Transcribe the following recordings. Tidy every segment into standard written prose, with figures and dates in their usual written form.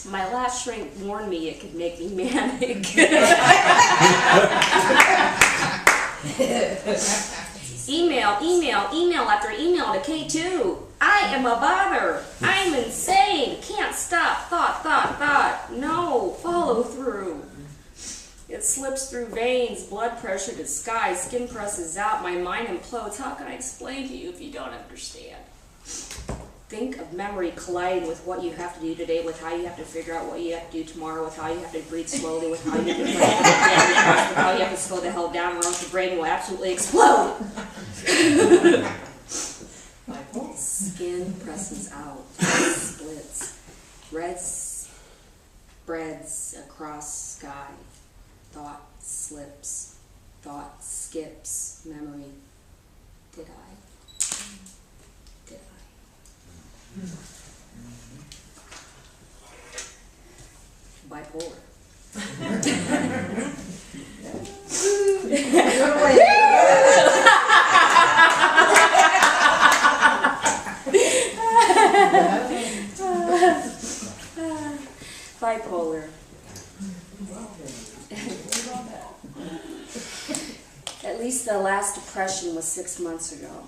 My last shrink warned me it could make me manic. Email after email to K2. I am a bother. I'm insane. Can't stop. Thought. No, follow through. It slips through veins, blood pressure to sky, skin presses out, my mind implodes. How can I explain to you if you don't understand? Think of memory colliding with what you have to do today, with how you have to figure out what you have to do tomorrow, with how you have to breathe slowly, with how you have to breathe with how you have to slow the hell down or else your brain will absolutely explode. Skin presses out, splits, red spreads across sky. Thought slips, thought skips, memory. Did I? Bipolar. Bipolar. At least the last depression was 6 months ago.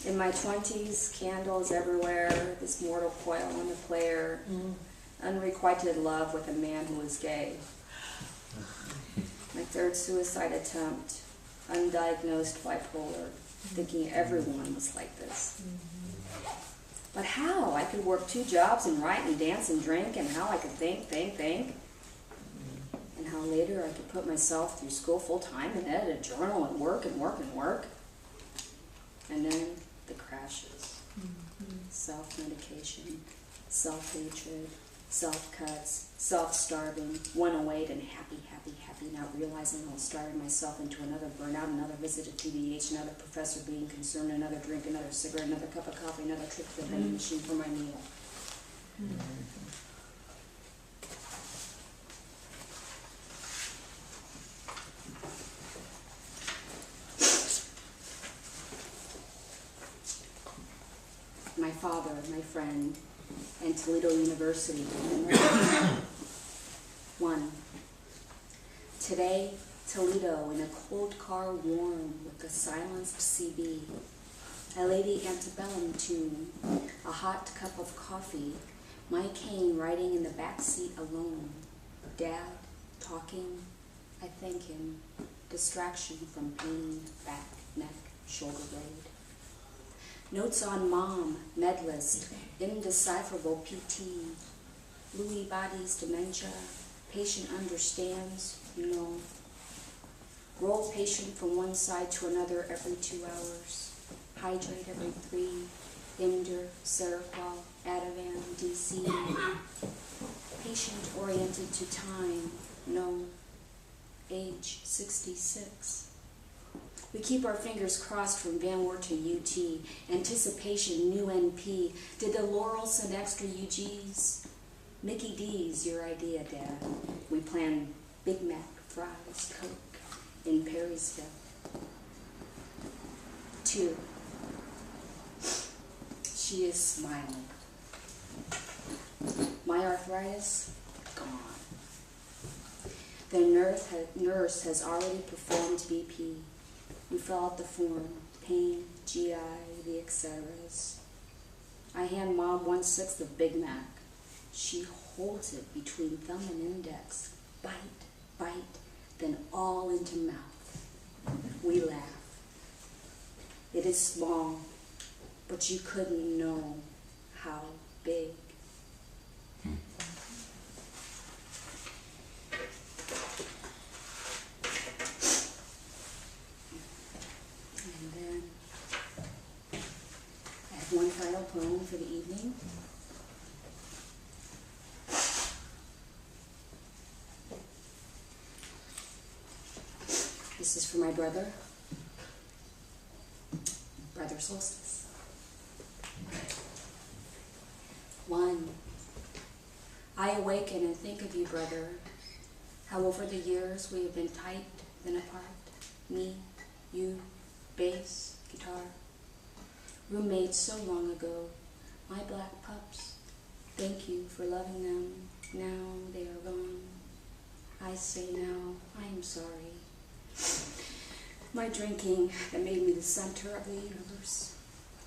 In my 20s, candles everywhere, this mortal coil on the player, unrequited love with a man who was gay. My 3rd suicide attempt, undiagnosed bipolar, thinking everyone was like this. But how? I could work 2 jobs and write and dance and drink, and how I could think. And how later I could put myself through school full-time and edit a journal and work. And then the crashes. Self-medication, self-hatred, self-cuts, self-starving, 108 and happy, not realizing I was starving myself into another burnout, another visit to TBH, another professor being concerned, another drink, another cigarette, another cup of coffee, another trip to the vending machine for my meal. My father, my friend, and Toledo University. 1. Today, Toledo in a cold car warm with a silenced CB. A Lady Antebellum tune, a hot cup of coffee, my cane riding in the back seat alone. Dad talking, I thank him. Distraction from pain, back, neck, shoulder blade. Notes on mom, med list, indecipherable PT, Lewy bodies, dementia, patient understands, no. Roll patient from one side to another every 2 hours, hydrate every 3, Inder, Seroquel, Ativan, DC, patient oriented to time, no. Age 66. We keep our fingers crossed from Van Wert to UT. Anticipation, new NP. Did the Laurel send extra UGs? Mickey D's your idea, Dad. We plan Big Mac, fries, Coke in Perrysville. 2. She is smiling. My arthritis, gone. The nurse has already performed BP. We fill out the form, pain, GI, the etceteras. I hand Mom 1/6 of Big Mac. She holds it between thumb and index. Bite, then all into mouth. We laugh. It is small, but you couldn't know how big. One final poem for the evening. This is for my brother Solstice. 1. I awaken and think of you, brother, how over the years we have been tight, then apart. Me, you, bass, guitar. Roommates so long ago, my black pups, Thank you for loving them. Now they are gone. I say now, I am sorry. My drinking that made me the center of the universe,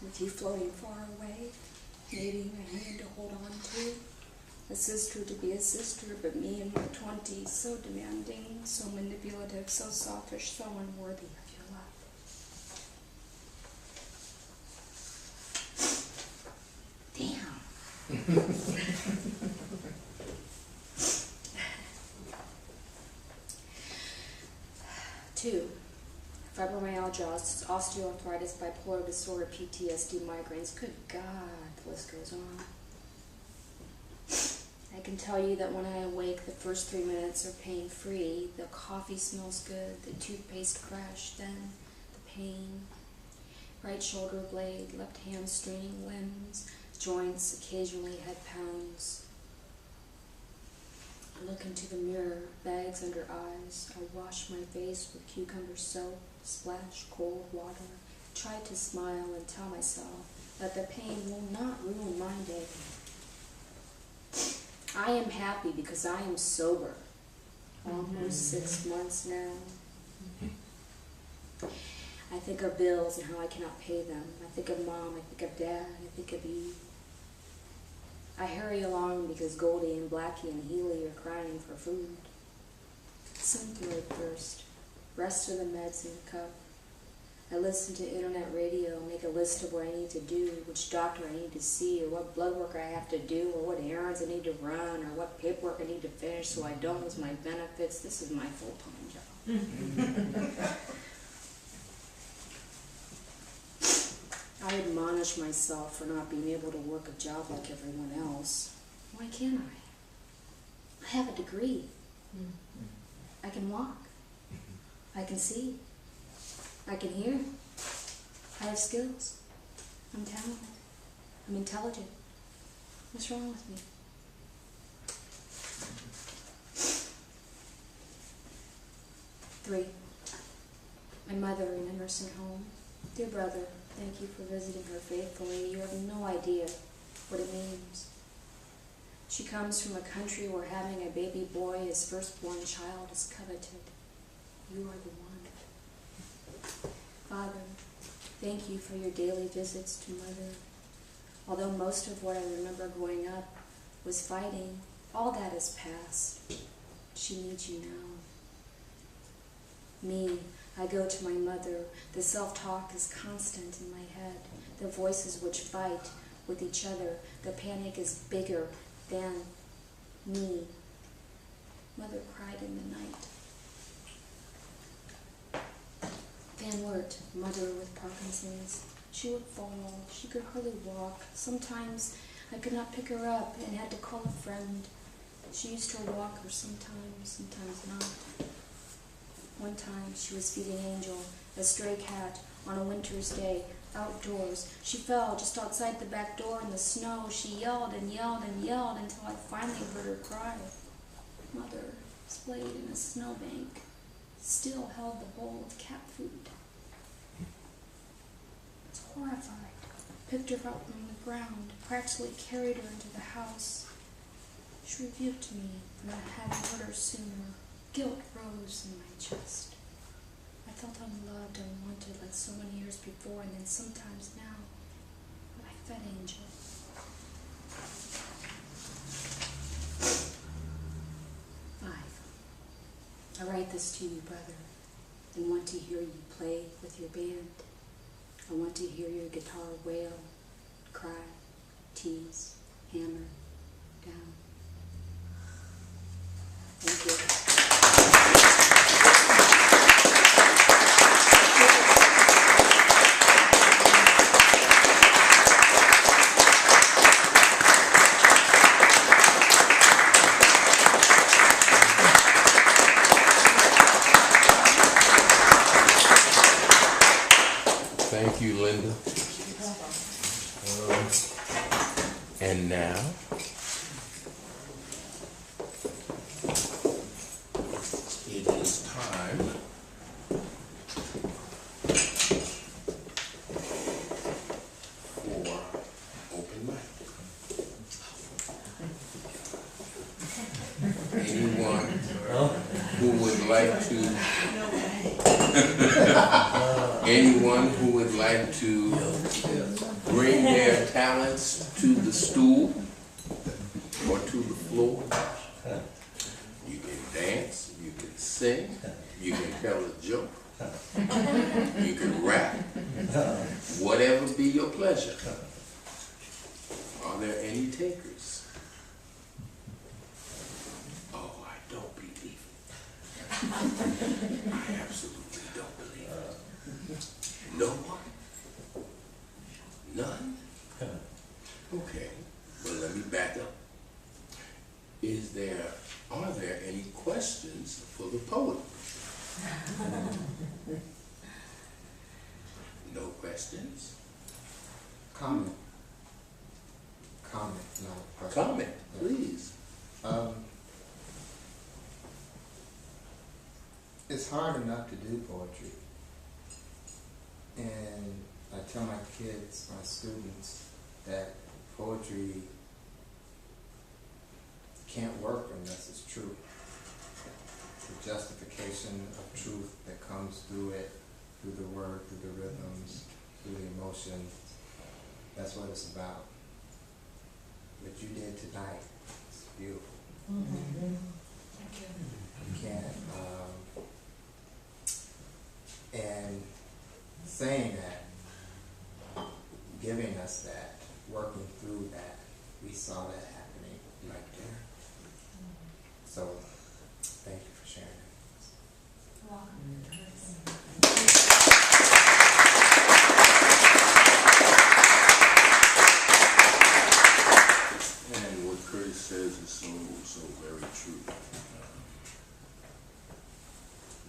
with you floating far away, needing a hand to hold on to, a sister to be a sister, but me in my 20s, so demanding, so manipulative, so selfish, so unworthy of your love. 2. Fibromyalgia, osteoarthritis, bipolar disorder, PTSD, migraines. Good God, the list goes on. I can tell you that when I awake, the first 3 minutes are pain-free. The coffee smells good, the toothpaste fresh, then the pain. Right shoulder blade, left hand straining limbs, joints, occasionally head pounds. I look into the mirror, bags under eyes. I wash my face with cucumber soap, splash cold water, try to smile and tell myself that the pain will not ruin my day. I am happy because I am sober. Almost 6 months now. I think of bills and how I cannot pay them. I think of Mom, I think of Dad, I think of you. I hurry along because Goldie and Blackie and Healy are crying for food. Synthroid first, rest of the meds in the cup. I listen to internet radio, make a list of what I need to do, which doctor I need to see, or what blood work I have to do, or what errands I need to run, or what paperwork I need to finish so I don't lose my benefits. This is my full-time job. I admonish myself for not being able to work a job like everyone else. Why can't I? I have a degree. I can walk. I can see. I can hear. I have skills. I'm talented. I'm intelligent. What's wrong with me? 3. My mother in a nursing home. Dear brother, thank you for visiting her faithfully. You have no idea what it means. She comes from a country where having a baby boy as firstborn child is coveted. You are the one. Father, thank you for your daily visits to Mother. Although most of what I remember growing up was fighting, all that is past. She needs you now. Me, I go to my mother. The self-talk is constant in my head. The voices which fight with each other. The panic is bigger than me. Mother cried in the night. Van Wert, mother with Parkinson's. She would fall. She could hardly walk. Sometimes I could not pick her up and had to call a friend. She used her walker sometimes, sometimes not. One time she was feeding Angel, a stray cat, on a winter's day, outdoors. She fell just outside the back door in the snow. She yelled and yelled and yelled until I finally heard her cry. Mother, splayed in a snowbank, still held the bowl of cat food. I was horrified. Picked her up from the ground, practically carried her into the house. She rebuked me for not having heard her sooner. Guilt rose in my chest. I felt unloved, unwanted like so many years before, and then sometimes now, when I fed Angel. 5. I write this to you, brother, and want to hear you play with your band. I want to hear your guitar wail, cry, tease, hammer, down. Thank you. Thank you, Linda. And anyone who would like to anyone who would like to bring their talents to the stool or to the floor. You can dance, you can sing, you can tell a joke, you can rap, whatever be your pleasure. Are there any takers? Oh, I don't believe it. I absolutely don't believe it. No one? None? Okay, well let me back up. Are there any questions for the poet? No questions? Comment, no question. Comment, please. It's hard enough to do poetry. And I tell my kids, my students, that poetry can't work unless it's true. The justification of truth that comes through it, through the word, through the rhythms, through the emotion, that's what it's about. What you did tonight, it's beautiful. Mm-hmm. You can't, and saying that, giving us that, working through that, we saw that happening right there. So, thank you for sharing And what Curtis says is so very true.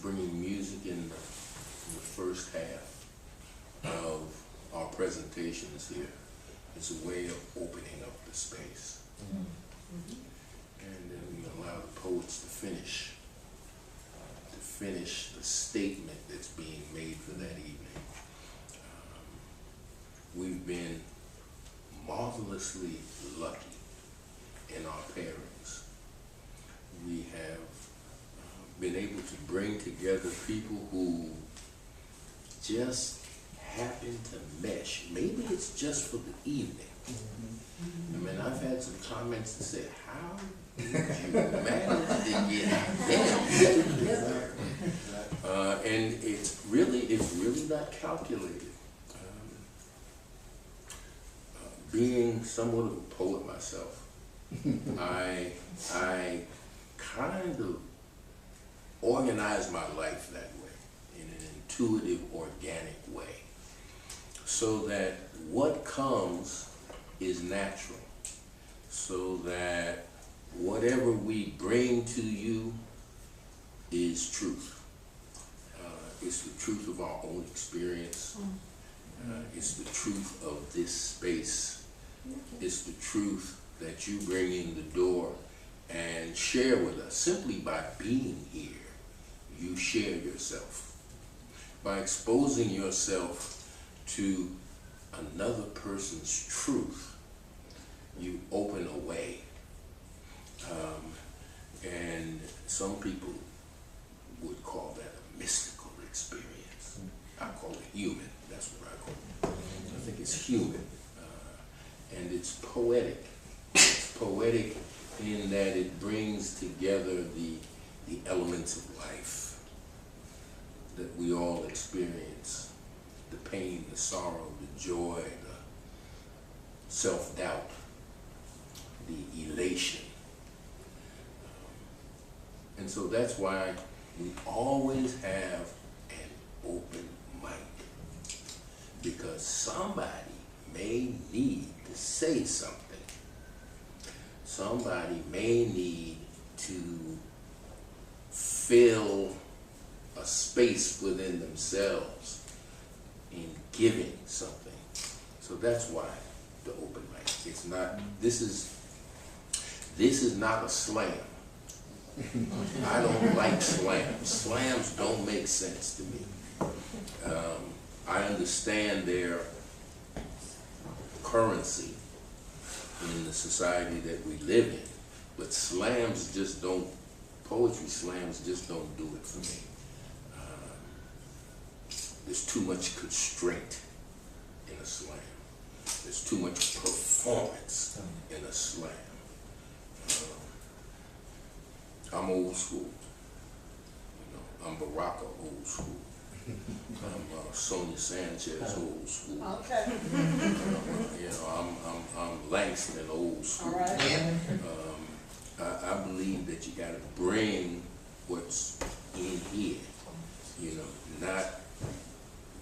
Bringing music in the first half of our presentations here is a way of opening up the space. And then we allow the poets to finish the statement that's being made for that evening. We've been marvelously lucky in our pairings. We have been able to bring together people who just happen to mesh. Maybe it's just for the evening. I mean, I've had some comments that say, how did you manage to get them together? And it's really not calculated. Being somewhat of a poet myself, I kind of organize my life that way, in an intuitive, organic way, so that what comes is natural, so that whatever we bring to you is truth. It's the truth of our own experience. It's the truth of this space. It's the truth that you bring in the door and share with us. Simply by being here, you share yourself. By exposing yourself to another person's truth, you open a way. And some people would call that a mystical experience. I call it human. That's what I call it. I think it's human. And it's poetic. It's poetic in that it brings together the elements of life that we all experience. The pain, the sorrow, the joy, the self-doubt, the elation. And so that's why we always have an open mic, because somebody may need to say something. Somebody may need to fill a space within themselves in giving something. So that's why the open mic. It's not, this is not a slam. I don't like slams. Slams don't make sense to me. I understand their currency in the society that we live in, But slams just don't, poetry slams just don't do it for me. There's too much constraint in a slam. There's too much performance in a slam. I'm old school. You know, I'm Baraka old school. I'm Sonia Sanchez old school. Okay. You know, I'm Langston old school. All right. I believe that you got to bring what's in here. You know, not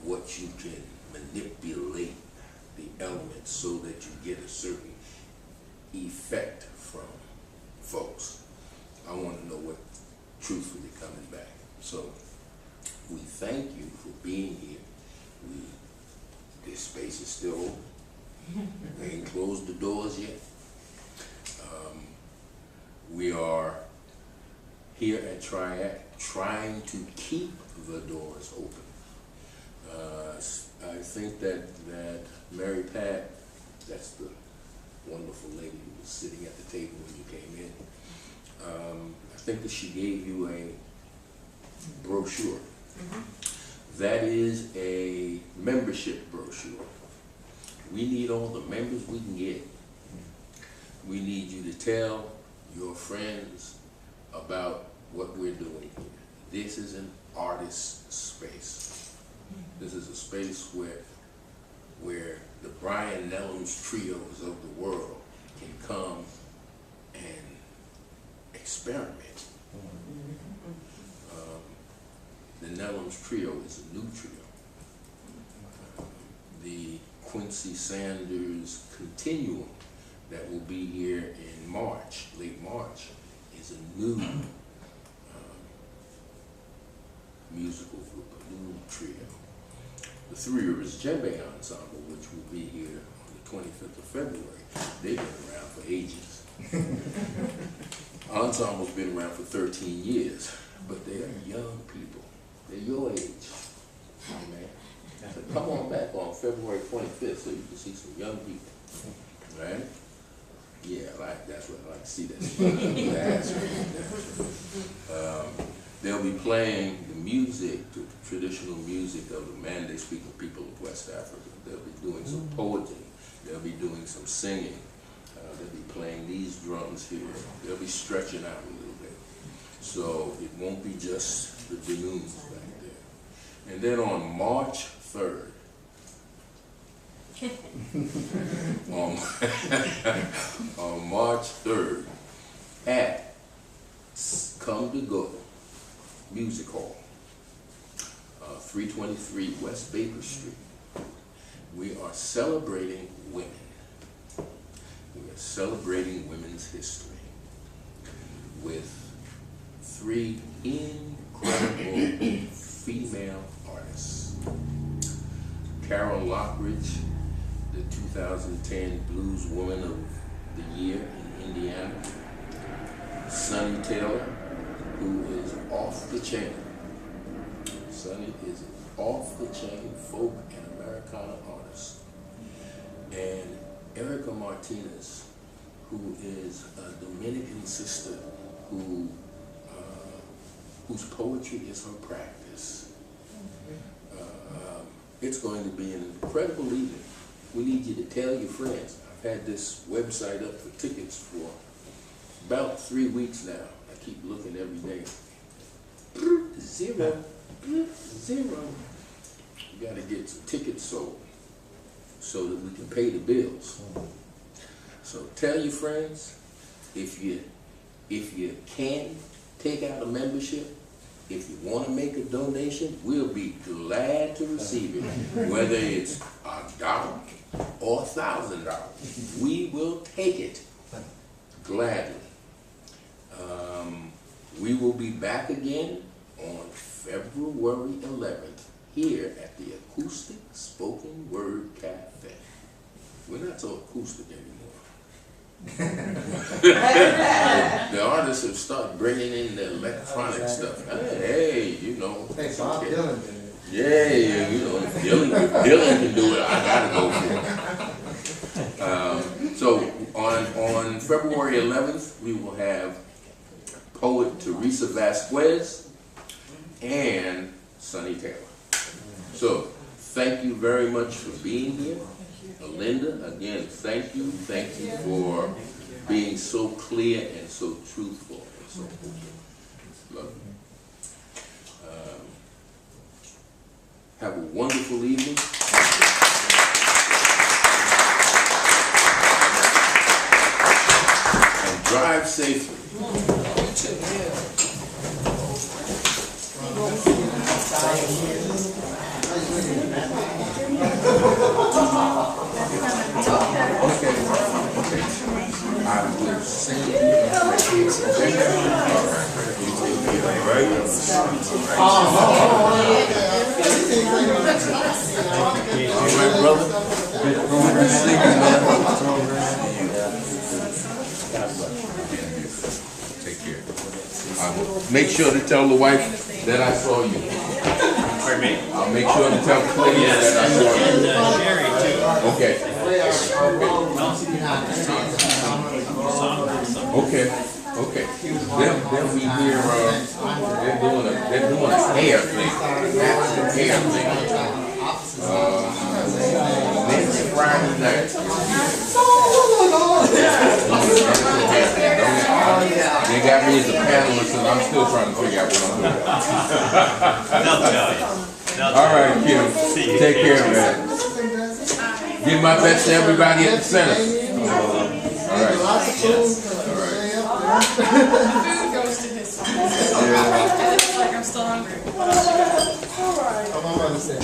what you can manipulate the elements so that you get a certain effect from folks. I want to know what truthfully coming back. So we thank you for being here. This space is still open. We ain't closed the doors yet. We are here at Triac trying to keep the doors open. I think that Mary Pat, that's the wonderful lady who was sitting at the table when you came in, I think that she gave you a brochure. That is a membership brochure. We need all the members we can get. We need you to tell your friends about what we're doing here. This is an artist space. This is a space where the Brian Nellums trios of the world can come and experiment. The Nellums trio is a new trio. The Quincy Sanders Continuum that will be here in March, late March, is a new musical group, a new trio. The Three Rivers Djembe Ensemble, which will be here on the 25th of February, they've been around for ages. Ensemble's been around for 13 years, but they are young people. They're your age. Oh, man. So come on back on February 25th so you can see some young people. Right? Yeah, that's what I like to see. That's right. They'll be playing the music, the traditional music of the Mande-speaking people of West Africa. They'll be doing some poetry. They'll be doing some singing. They'll be playing these drums here. They'll be stretching out a little bit. So it won't be just the balloons back there. And then on March 3rd, on March 3rd, at Come to Go Music Hall, 323 West Baker Street, we are celebrating women. We are celebrating women's history with 3 incredible female artists. Carol Lockridge, the 2010 Blues Woman of the Year in Indiana. Sonny Taylor, who is off the chain. Sonny is an off the chain folk and Americana artist. And Erica Martinez, who is a Dominican sister whose poetry is her practice. It's going to be an incredible evening. We need you to tell your friends. I've had this website up for tickets for about 3 weeks now. I keep looking every day. Zero. You got to get some tickets sold so that we can pay the bills. So tell your friends, if you can take out a membership, if you want to make a donation, we'll be glad to receive it, whether it's $1 or $1,000. We will take it gladly. We will be back again on February 11th here at the Acoustic Spoken Word Cafe. We're not so acoustic anymore. The artists have started bringing in the electronic stuff. Hey, you know. Hey, Bob Dylan did it. Yeah, you know, if Dylan can do it, I gotta go for it. So on On February 11th, we will have poet Teresa Vasquez and Sonny Taylor. So, thank you very much for being here. Linda, again, thank you. Thank you for being so clear and so truthful. And so love you. Have a wonderful evening. And drive safely. I will send you all right, brother. Good to see you, man. Take care. Make sure to tell the wife that I saw you. Pardon me? I'll make sure to tell Clay that I saw you. And Sherry too. Okay. Okay. Okay. They'll be here. They're doing a hair thing. Hair thing. Next Friday night. They got me as a panelist, and I'm still trying to figure out what I'm doing. They'll tell you. All right, Kim. Take care, man. Give my best to everybody at the center. All right. All right. Food goes to his son. Yeah. It's like I'm still hungry. I'm on the same.